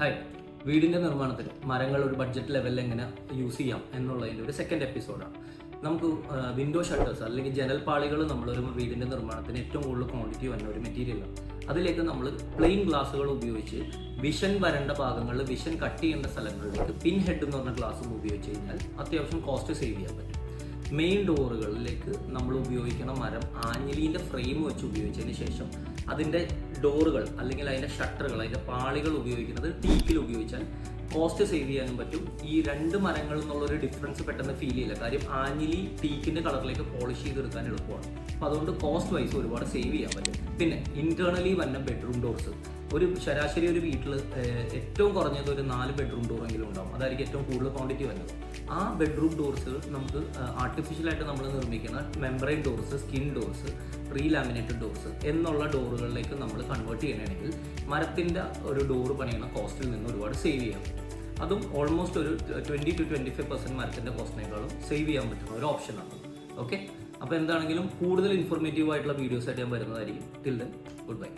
Hi, വീടിൻ്റെ നിർമ്മാണത്തിന് മരങ്ങൾ ഒരു ബഡ്ജറ്റ് ലെവലിൽ എങ്ങനെ യൂസ് ചെയ്യാം എന്നുള്ളതിൻ്റെ ഒരു സെക്കൻഡ് എപ്പിസോഡാണ്. നമുക്ക് വിൻഡോ ഷട്ടേഴ്സ് അല്ലെങ്കിൽ ജനൽപ്പാളികൾ നമ്മളൊരു വീടിൻ്റെ നിർമ്മാണത്തിന് ഏറ്റവും കൂടുതൽ ക്വാണ്ടിറ്റി വന്ന ഒരു മെറ്റീരിയലാണ്. അതിലേക്ക് നമ്മൾ പ്ലെയിൻ ഗ്ലാസുകൾ ഉപയോഗിച്ച് വിഷൻ വരേണ്ട ഭാഗങ്ങളിൽ വിഷൻ കട്ട് ചെയ്യേണ്ട സ്ഥലങ്ങളിലേക്ക് പിൻ ഹെഡ് എന്ന് പറഞ്ഞ ഗ്ലാസ് ഉപയോഗിച്ച് കഴിഞ്ഞാൽ അത്യാവശ്യം കോസ്റ്റ് സേവ് ചെയ്യാൻ പറ്റും. മെയിൻ ഡോറുകളിലേക്ക് നമ്മൾ ഉപയോഗിക്കുന്ന മരം ആഞ്ഞിലീൻ്റെ ഫ്രെയിം വെച്ച് ഉപയോഗിച്ചതിന് ശേഷം അതിൻ്റെ ഡോറുകൾ അല്ലെങ്കിൽ അതിൻ്റെ ഷട്ടറുകൾ അതിൻ്റെ പാളികൾ ഉപയോഗിക്കുന്നത് ടീക്കിൽ ഉപയോഗിച്ചാൽ കോസ്റ്റ് സേവ് ചെയ്യാനും പറ്റും. ഈ രണ്ട് മരങ്ങളിൽ നിന്നുള്ളൊരു ഡിഫറൻസ് പെട്ടെന്ന് ഫീൽ ചെയ്യില്ല. കാര്യം ആഞ്ഞിലി ടീക്കിൻ്റെ കളറിലേക്ക് പോളിഷ് ചെയ്തെടുക്കാൻ എളുപ്പമാണ്. അപ്പോൾ അതുകൊണ്ട് കോസ്റ്റ് വൈസ് ഒരുപാട് സേവ് ചെയ്യാൻ പറ്റും. പിന്നെ ഇന്റേണലി വന്ന ബെഡ്റൂം ഡോർസ്, ഒരു ശരാശരി ഒരു വീട്ടിൽ ഏറ്റവും കുറഞ്ഞത് ഒരു 4 ബെഡ്റൂം ഡോറെങ്കിലും ഉണ്ടാവും. അതായിരിക്കും ഏറ്റവും കൂടുതൽ ക്വാണ്ടിറ്റി വരുന്നത്. ആ ബെഡ്റൂം ഡോർസ് നമുക്ക് ആർട്ടിഫിഷ്യലായിട്ട് നമ്മൾ നിർമ്മിക്കുന്ന membrane doors, skin doors, pre laminated doors എന്നുള്ള ഡോറുകളിലേക്ക് നമ്മൾ കൺവേർട്ട് ചെയ്യണമെങ്കിൽ മരത്തിൻ്റെ ഒരു ഡോറ് പണിയുന്ന കോസ്റ്റിൽ നിന്ന് ഒരുപാട് സേവ് ചെയ്യാം. അതും ഓൾമോസ്റ്റ് ഒരു 20 to 25% മരത്തിൻ്റെ കോസ്റ്റിനേക്കാളും സേവ് ചെയ്യാൻ പറ്റുന്ന ഒരു ഓപ്ഷനാണ്. ഓക്കെ, അപ്പോൾ എന്താണെങ്കിലും കൂടുതൽ ഇൻഫോർമേറ്റീവ് ആയിട്ടുള്ള വീഡിയോസ് ആയിട്ട് ഞാൻ വരുന്നതായിരിക്കും. Till then, good bye.